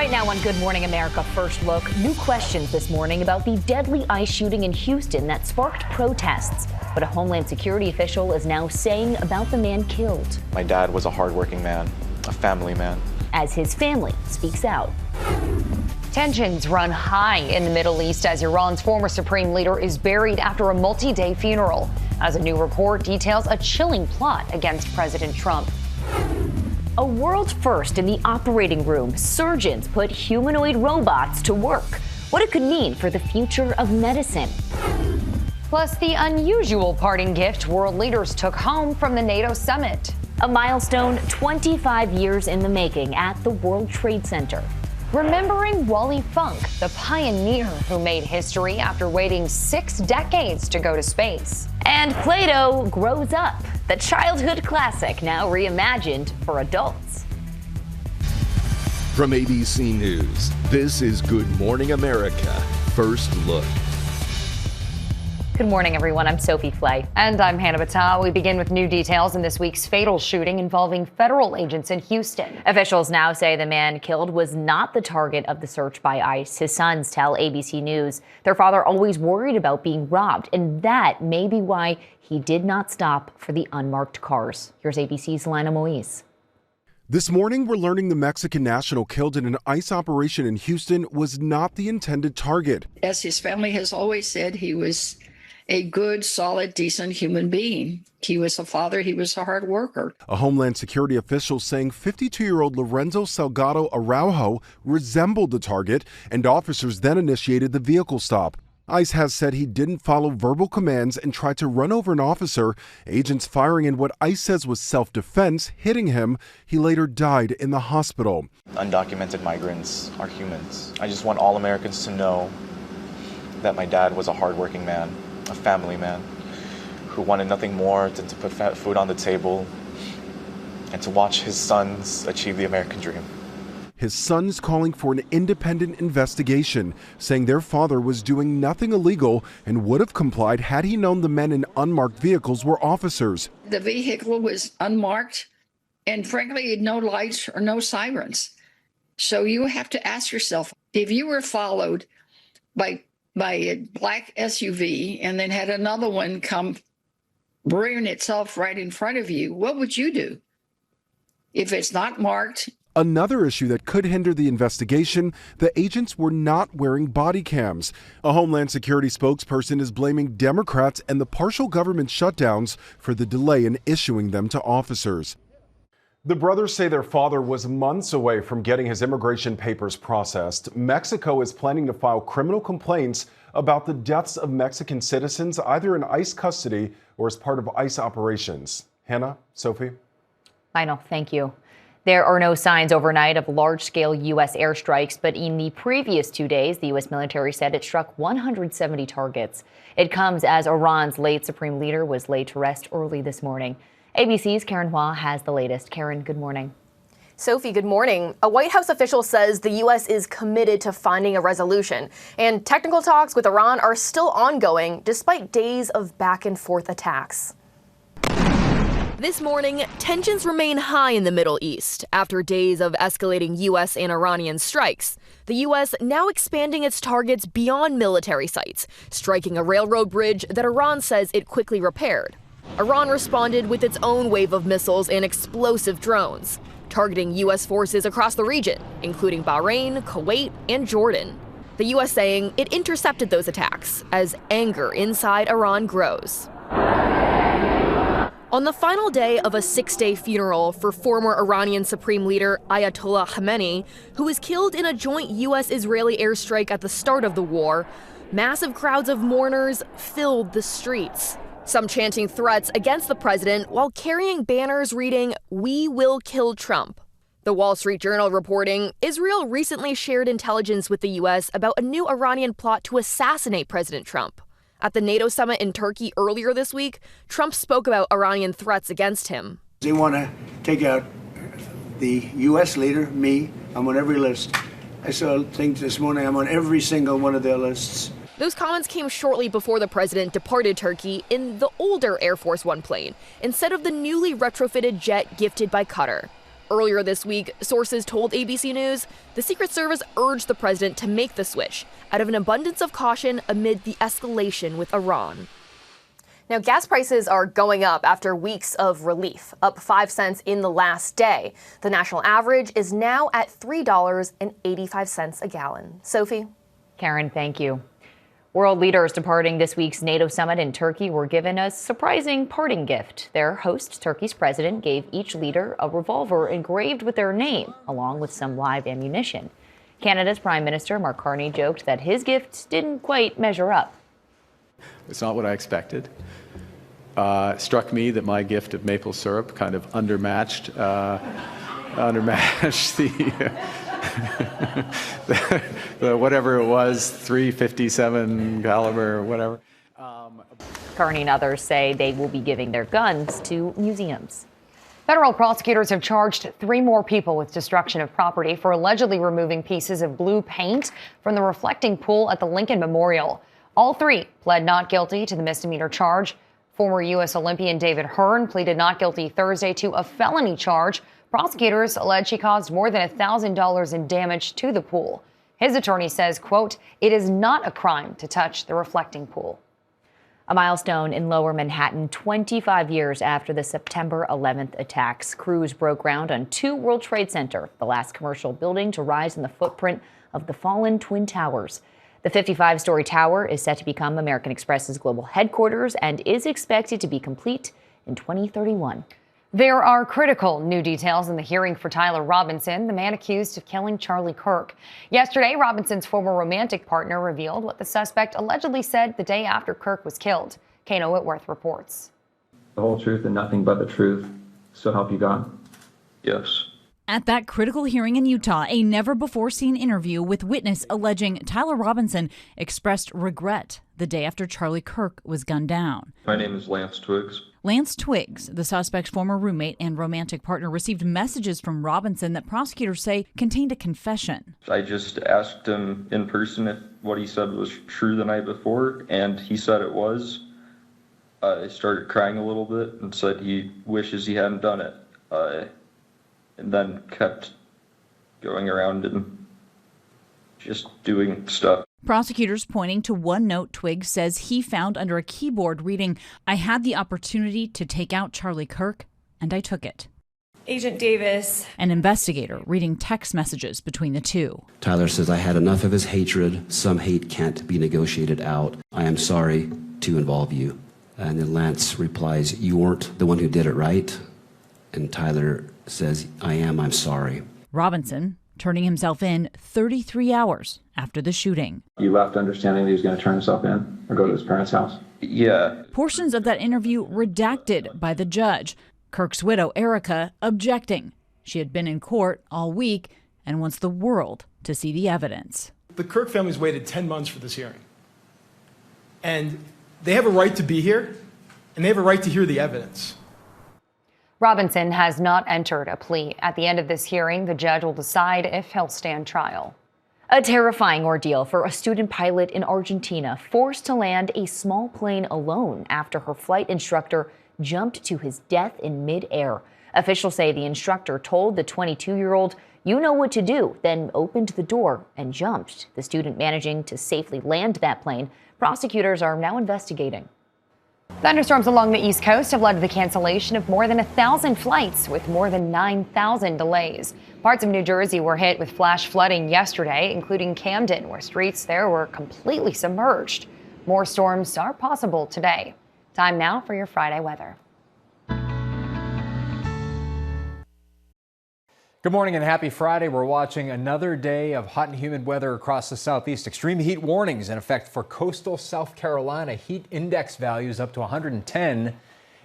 Right now on Good Morning America First Look, new questions this morning about the deadly ICE shooting in Houston that sparked protests. What a Homeland Security official is now saying about the man killed. My dad was a hardworking man, a family man. As his family speaks out. Tensions run high in the Middle East as Iran's former supreme leader is buried after a multi-day funeral. As a new report details a chilling plot against President Trump. A world first in the operating room. Surgeons put humanoid robots to work. What it could mean for the future of medicine. Plus, the unusual parting gift world leaders took home from the NATO summit. A milestone 25 years in the making at the World Trade Center. Remembering Wally Funk, the pioneer who made history after waiting 6 decades to go to space. And Play-Doh grows up, the childhood classic now reimagined for adults. From ABC News, this is Good Morning America First Look. Good morning, everyone. I'm Sophie Flay. And I'm Hannah Battah. We begin with new details in this week's fatal shooting involving federal agents in Houston. Officials now say the man killed was not the target of the search by ICE. His sons tell ABC News their father always worried about being robbed, and that may be why he did not stop for the unmarked cars. Here's ABC's Lionel Moise. This morning, we're learning the Mexican national killed in an ICE operation in Houston was not the intended target. As his family has always said, he was a good, solid, decent human being. He was a father. He was a hard worker. A Homeland Security official saying 52-year-old Lorenzo Salgado Araujo resembled the target, and officers then initiated the vehicle stop. ICE has said he didn't follow verbal commands and tried to run over an officer. Agents firing in what ICE says was self-defense, hitting him. He later died in the hospital. Undocumented migrants are humans. I just want all Americans to know that my dad was a hardworking man, a family man, who wanted nothing more than to put food on the table and to watch his sons achieve the American dream. His sons calling for an independent investigation, saying their father was doing nothing illegal and would have complied had he known the men in unmarked vehicles were officers. The vehicle was unmarked, and frankly, no lights or no sirens. So you have to ask yourself, if you were followed by a black SUV and then had another one come rearing itself right in front of you, what would you do? If it's not marked. Another issue that could hinder the investigation, the agents were not wearing body cams. A Homeland Security spokesperson is blaming Democrats and the partial government shutdowns for the delay in issuing them to officers. The brothers say their father was months away from getting his immigration papers processed. Mexico is planning to file criminal complaints about the deaths of Mexican citizens, either in ICE custody or as part of ICE operations. Hannah, Sophie? Lionel, thank you. There are no signs overnight of large-scale U.S. airstrikes, but in the previous 2 days, the U.S. military said it struck 170 targets. It comes as Iran's late supreme leader was laid to rest early this morning. ABC's Karen Hua has the latest. Karen, good morning. Sophie, good morning. A White House official says the U.S. is committed to finding a resolution, and technical talks with Iran are still ongoing despite days of back-and-forth attacks. This morning, tensions remain high in the Middle East after days of escalating U.S. and Iranian strikes. The U.S. now expanding its targets beyond military sites, striking a railroad bridge that Iran says it quickly repaired. Iran responded with its own wave of missiles and explosive drones, targeting U.S. forces across the region, including Bahrain, Kuwait, and Jordan. The U.S. saying it intercepted those attacks as anger inside Iran grows. On the final day of a 6-day funeral for former Iranian Supreme Leader Ayatollah Khamenei, who was killed in a joint U.S.-Israeli airstrike at the start of the war, massive crowds of mourners filled the streets. Some chanting threats against the president while carrying banners reading, "We will kill Trump." The Wall Street Journal reporting Israel recently shared intelligence with the U.S. about a new Iranian plot to assassinate President Trump. At the NATO summit in Turkey earlier this week, Trump spoke about Iranian threats against him. They want to take out the U.S. leader, me. I'm on every list. I saw things this morning. I'm on every single one of their lists. Those comments came shortly before the president departed Turkey in the older Air Force One plane, instead of the newly retrofitted jet gifted by Qatar. Earlier this week, sources told ABC News the Secret Service urged the president to make the switch out of an abundance of caution amid the escalation with Iran. Now, gas prices are going up after weeks of relief, up 5 cents in the last day. The national average is now at $3.85 a gallon. Sophie? Karen, thank you. World leaders departing this week's NATO summit in Turkey were given a surprising parting gift. Their host, Turkey's president, gave each leader a revolver engraved with their name, along with some live ammunition. Canada's Prime Minister Mark Carney joked that his gift didn't quite measure up. It's not what I expected. Struck me that my gift of maple syrup kind of undermatched the whatever it was, .357 caliber or whatever. Carney and others say they will be giving their guns to museums. Federal prosecutors have charged 3 more people with destruction of property for allegedly removing pieces of blue paint from the reflecting pool at the Lincoln Memorial. All 3 pled not guilty to the misdemeanor charge. Former U.S. Olympian David Hearn pleaded not guilty Thursday to a felony charge. Prosecutors allege he caused more than $1,000 in damage to the pool. His attorney says, quote, "It is not a crime to touch the reflecting pool." A milestone in Lower Manhattan 25 years after the September 11th attacks. Crews broke ground on 2 World Trade Center, the last commercial building to rise in the footprint of the fallen Twin Towers. The 55-story tower is set to become American Express's global headquarters and is expected to be complete in 2031. There are critical new details in the hearing for Tyler Robinson, the man accused of killing Charlie Kirk. Yesterday, Robinson's former romantic partner revealed what the suspect allegedly said the day after Kirk was killed. Kano Whitworth reports. The whole truth and nothing but the truth. So help you God? Yes. At that critical hearing in Utah, a never-before-seen interview with witness alleging Tyler Robinson expressed regret the day after Charlie Kirk was gunned down. My name is Lance Twiggs. Lance Twiggs, the suspect's former roommate and romantic partner, received messages from Robinson that prosecutors say contained a confession. I just asked him in person if what he said was true the night before, and he said it was. I started crying a little bit and said he wishes he hadn't done it. And then kept going around and just doing stuff. Prosecutors pointing to one note Twiggs says he found under a keyboard reading, "I had the opportunity to take out Charlie Kirk, and I took it." Agent Davis. An investigator reading text messages between the two. Tyler says, "I had enough of his hatred. Some hate can't be negotiated out. I am sorry to involve you." And then Lance replies, "You weren't the one who did it, right?" And Tyler says, I'm sorry. Robinson turning himself in 33 hours after the shooting. You left understanding that he was going to turn himself in or go to his parents' house? Yeah. Portions of that interview redacted by the judge. Kirk's widow, Erica, objecting. She had been in court all week and wants the world to see the evidence. The Kirk family's waited 10 months for this hearing. And they have a right to be here, and they have a right to hear the evidence. Robinson has not entered a plea. At the end of this hearing, the judge will decide if he'll stand trial. A terrifying ordeal for a student pilot in Argentina, forced to land a small plane alone after her flight instructor jumped to his death in midair. Officials say the instructor told the 22-year-old, "You know what to do," then opened the door and jumped. The student managing to safely land that plane. Prosecutors are now investigating. Thunderstorms along the East Coast have led to the cancellation of more than 1,000 flights with more than 9,000 delays. Parts of New Jersey were hit with flash flooding yesterday, including Camden, where streets there were completely submerged. More storms are possible today. Time now for your Friday weather. Good morning and happy Friday. We're watching another day of hot and humid weather across the southeast. Extreme heat warnings in effect for coastal South Carolina. Heat index values up to 110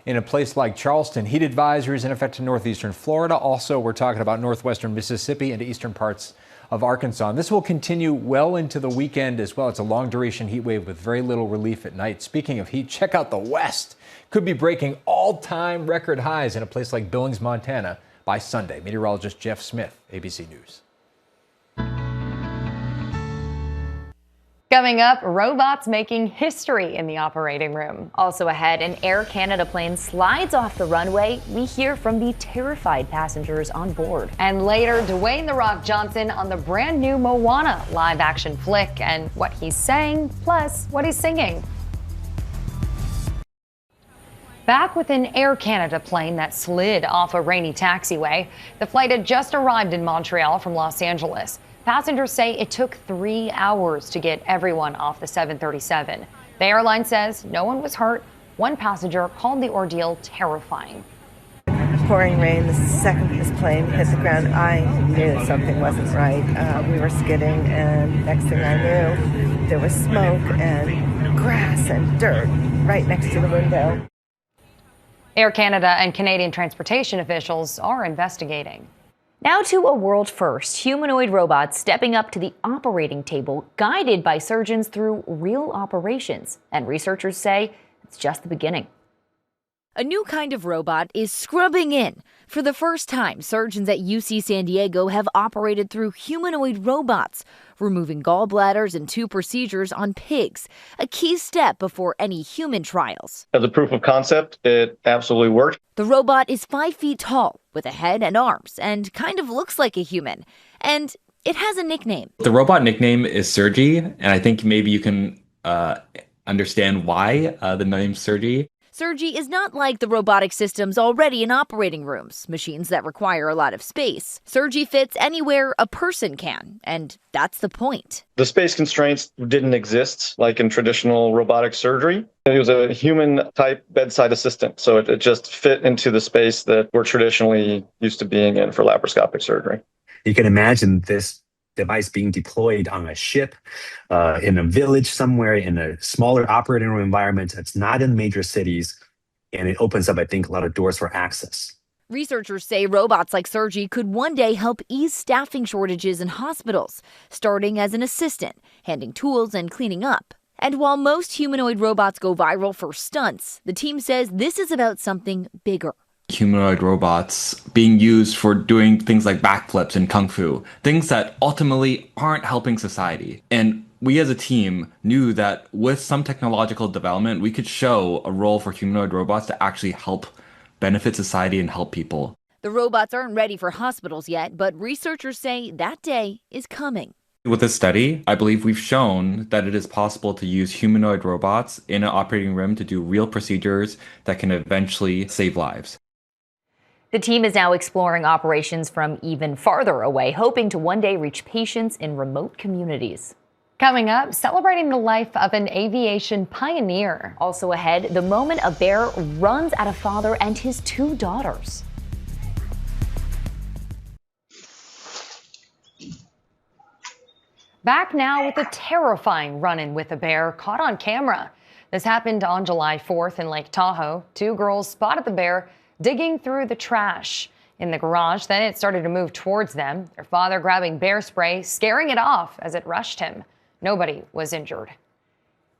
in a place like Charleston. Heat advisories in effect to northeastern Florida. Also, we're talking about northwestern Mississippi and eastern parts of Arkansas. And this will continue well into the weekend as well. It's a long duration heat wave with very little relief at night. Speaking of heat, check out the west. Could be breaking all-time record highs in a place like Billings, Montana by Sunday. Meteorologist Jeff Smith, ABC News. Coming up, robots making history in the operating room. Also ahead, an Air Canada plane slides off the runway. We hear from the terrified passengers on board. And later, Dwayne "The Rock" Johnson on the brand new Moana live-action flick and what he's saying, plus what he's singing. Back with an Air Canada plane that slid off a rainy taxiway. The flight had just arrived in Montreal from Los Angeles. Passengers say it took 3 hours to get everyone off the 737. The airline says no one was hurt. One passenger called the ordeal terrifying. Pouring rain, the second this plane hit the ground, I knew something wasn't right. We were skidding, and next thing I knew, there was smoke and grass and dirt right next to the window. Air Canada and Canadian transportation officials are investigating. Now to a world first, humanoid robots stepping up to the operating table, guided by surgeons through real operations. And researchers say it's just the beginning. A new kind of robot is scrubbing in. For the first time, surgeons at UC San Diego have operated through humanoid robots, removing gallbladders and 2 procedures on pigs, a key step before any human trials. As a proof of concept, it absolutely worked. The robot is 5 feet tall, with a head and arms, and kind of looks like a human. And it has a nickname. The robot nickname is Sergi, and I think maybe you can understand why the name Sergi. Sergi is not like the robotic systems already in operating rooms, machines that require a lot of space. Sergi fits anywhere a person can, and that's the point. The space constraints didn't exist like in traditional robotic surgery. It was a human-type bedside assistant, so it just fit into the space that we're traditionally used to being in for laparoscopic surgery. You can imagine this device being deployed on a ship, in a village somewhere, in a smaller operating room environment that's not in major cities, and it opens up, I think, a lot of doors for access. Researchers say robots like Sergi could one day help ease staffing shortages in hospitals, starting as an assistant, handing tools and cleaning up. And while most humanoid robots go viral for stunts, the team says this is about something bigger. Humanoid robots being used for doing things like backflips and kung fu, things that ultimately aren't helping society. And we as a team knew that with some technological development, we could show a role for humanoid robots to actually help benefit society and help people. The robots aren't ready for hospitals yet, but researchers say that day is coming. With this study, I believe we've shown that it is possible to use humanoid robots in an operating room to do real procedures that can eventually save lives. The team is now exploring operations from even farther away, hoping to one day reach patients in remote communities. Coming up, celebrating the life of an aviation pioneer. Also ahead, the moment a bear runs at a father and his 2 daughters. Back now with a terrifying run-in with a bear caught on camera. This happened on July 4th in Lake Tahoe. 2 girls spotted the bear digging through the trash in the garage. Then it started to move towards them, their father grabbing bear spray, scaring it off as it rushed him. Nobody was injured.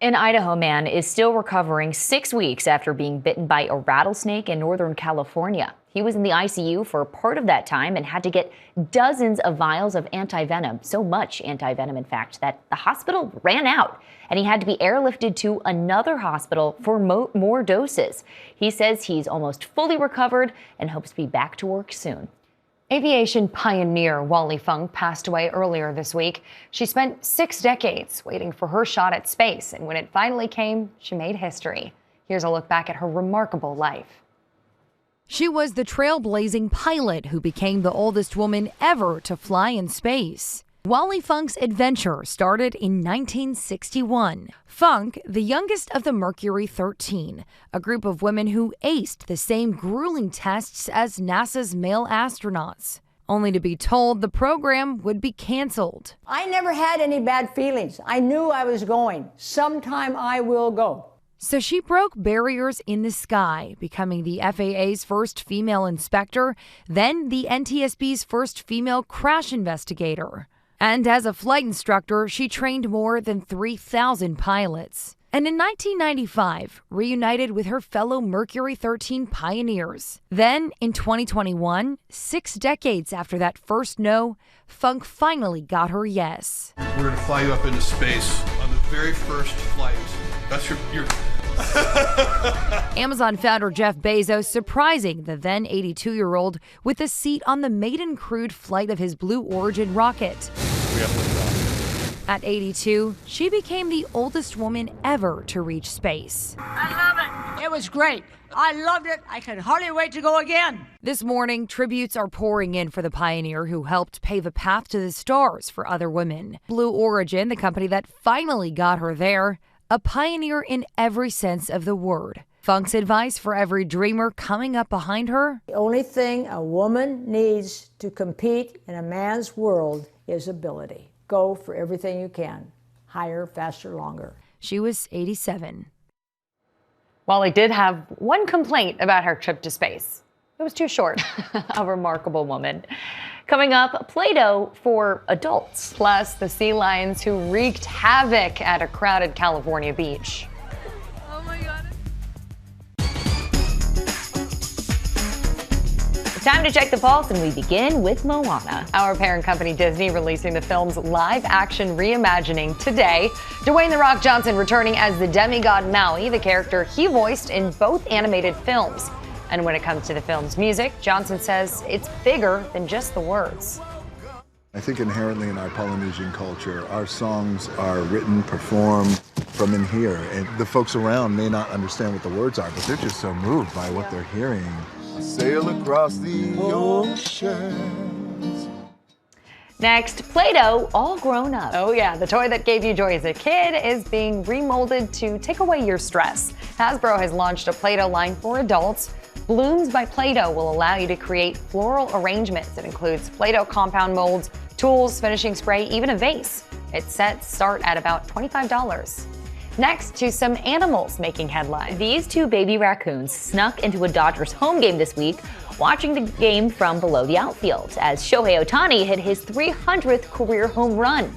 An Idaho man is still recovering 6 weeks after being bitten by a rattlesnake in Northern California. He was in the ICU for part of that time and had to get dozens of vials of anti-venom, so much anti-venom, in fact, that the hospital ran out, and he had to be airlifted to another hospital for more doses. He says he's almost fully recovered and hopes to be back to work soon. Aviation pioneer Wally passed away earlier this week. She spent 6 decades waiting for her shot at space, and when it finally came, she made history. Here's a look back at her remarkable life. She was the trailblazing pilot who became the oldest woman ever to fly in space. Wally Funk's adventure started in 1961. Funk, the youngest of the Mercury 13, a group of women who aced the same grueling tests as NASA's male astronauts, only to be told the program would be canceled. I never had any bad feelings. I knew I was going. Sometime I will go. So she broke barriers in the sky, becoming the FAA's first female inspector, then the NTSB's first female crash investigator. And as a flight instructor, she trained more than 3,000 pilots. And in 1995, reunited with her fellow Mercury 13 pioneers. Then, in 2021, 6 decades after that first no, Funk finally got her yes. We're going to fly you up into space on the very first flight. That's your Amazon founder Jeff Bezos surprising the then 82-year-old with a seat on the maiden crewed flight of his Blue Origin rocket. At 82, she became the oldest woman ever to reach space. I love it. It was great. I loved it. I can hardly wait to go again. This morning, tributes are pouring in for the pioneer who helped pave a path to the stars for other women. Blue Origin, the company that finally got her there, a pioneer in every sense of the word. Funk's advice for every dreamer coming up behind her? The only thing a woman needs to compete in a man's world is ability. Go for everything you can. Higher, faster, longer. She was 87. Wally did have one complaint about her trip to space. It was too short. A remarkable woman. Coming up, Play-Doh for adults. Plus, the sea lions who wreaked havoc at a crowded California beach. Oh my God. Time to check the pulse, and we begin with Moana. Our parent company Disney releasing the film's live-action reimagining today. Dwayne "The Rock" Johnson returning as the demigod Maui, the character he voiced in both animated films. And when it comes to the film's music, Johnson says it's bigger than just the words. I think inherently in our Polynesian culture, our songs are written, performed from in here. And the folks around may not understand what the words are, but they're just so moved by what they're hearing. Sail across the oceans. Next, Play-Doh all grown up. Oh yeah, the toy that gave you joy as a kid is being remolded to take away your stress. Hasbro has launched a Play-Doh line for adults. Blooms by Play-Doh will allow you to create floral arrangements. It includes Play-Doh compound molds, tools, finishing spray, even a vase. Its sets start at about $25. Next, to some animals making headlines. These two baby raccoons snuck into a Dodgers home game this week, watching the game from below the outfield as Shohei Ohtani hit his 300th career home run.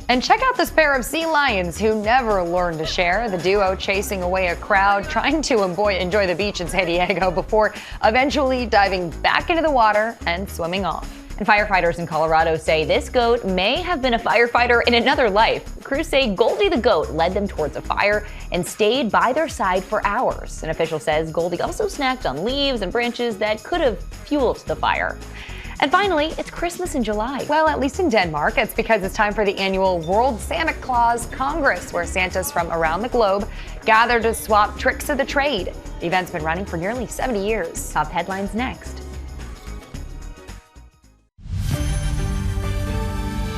And check out this pair of sea lions who never learned to share. The duo chasing away a crowd, trying to enjoy the beach in San Diego before eventually diving back into the water and swimming off. And firefighters in Colorado say this goat may have been a firefighter in another life. Crews say Goldie the goat led them towards a fire and stayed by their side for hours. An official says Goldie also snacked on leaves and branches that could have fueled the fire. And finally, it's Christmas in July. Well, at least in Denmark, it's because it's time for the annual World Santa Claus Congress, where Santas from around the globe gather to swap tricks of the trade. The event's been running for nearly 70 years. Top headlines next.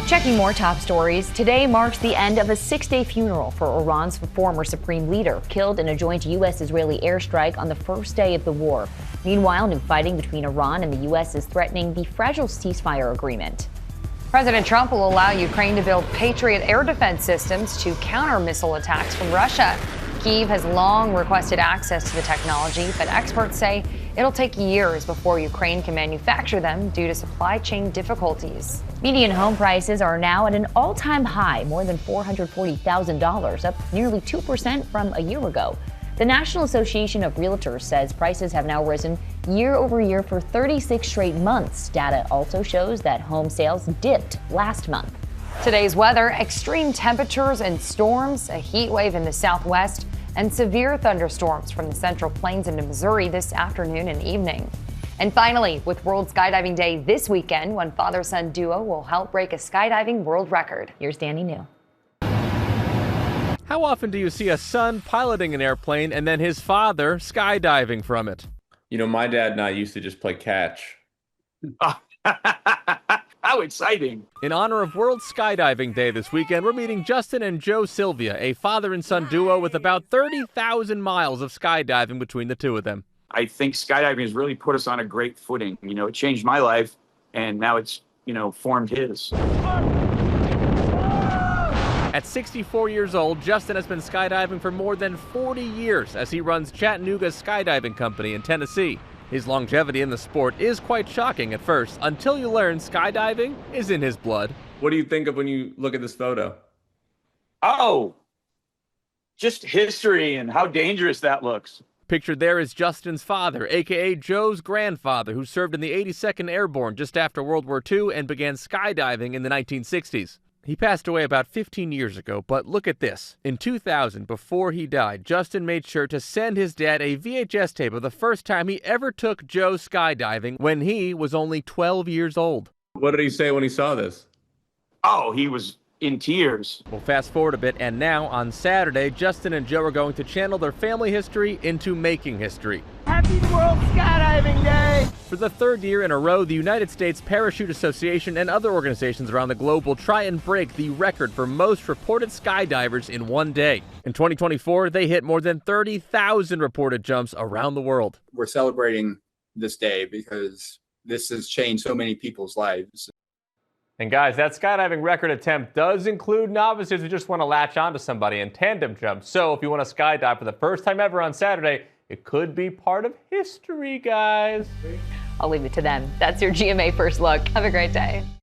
Checking more top stories. Today marks the end of a 6-day funeral for Iran's former supreme leader, killed in a joint U.S.-Israeli airstrike on the first day of the war. Meanwhile, new fighting between Iran and the U.S. is threatening the fragile ceasefire agreement. President Trump will allow Ukraine to build Patriot air defense systems to counter missile attacks from Russia. Kyiv has long requested access to the technology, but experts say it'll take years before Ukraine can manufacture them due to supply chain difficulties. Median home prices are now at an all-time high, more than $440,000, up nearly 2% from a year ago. The National Association of Realtors says prices have now risen year over year for 36 straight months. Data also shows that home sales dipped last month. Today's weather: extreme temperatures and storms, a heat wave in the southwest, and severe thunderstorms from the Central Plains into Missouri this afternoon and evening. And finally, with World Skydiving Day this weekend, one father-son duo will help break a skydiving world record. Here's Danny New. How often do you see a son piloting an airplane and then his father skydiving from it? You know, my dad and I used to just play catch. How exciting! In honor of World Skydiving Day this weekend, we're meeting Justin and Joe Silvia, a father and son duo with about 30,000 miles of skydiving between the two of them. I think skydiving has really put us on a great footing. You know, it changed my life, and now it's, formed his. At 64 years old, Justin has been skydiving for more than 40 years as he runs Chattanooga's skydiving company in Tennessee. His longevity in the sport is quite shocking at first, until you learn skydiving is in his blood. What do you think of when you look at this photo? Oh, just history and how dangerous that looks. Pictured there is Justin's father, a.k.a. Joe's grandfather, who served in the 82nd Airborne just after World War II and began skydiving in the 1960s. He passed away about 15 years ago, but look at this. In 2000, before he died, Justin made sure to send his dad a VHS tape of the first time he ever took Joe skydiving when he was only 12 years old. What did he say when he saw this? Oh, he was in tears. We'll fast forward a bit, and now on Saturday, Justin and Joe are going to channel their family history into making history. Happy World Skydiving Day! For the third year in a row, the United States Parachute Association and other organizations around the globe will try and break the record for most reported skydivers in one day. In 2024, they hit more than 30,000 reported jumps around the world. We're celebrating this day because this has changed so many people's lives. And guys, that skydiving record attempt does include novices who just want to latch onto somebody and tandem jump. So if you want to skydive for the first time ever on Saturday, it could be part of history, guys. I'll leave it to them. That's your GMA First Look. Have a great day.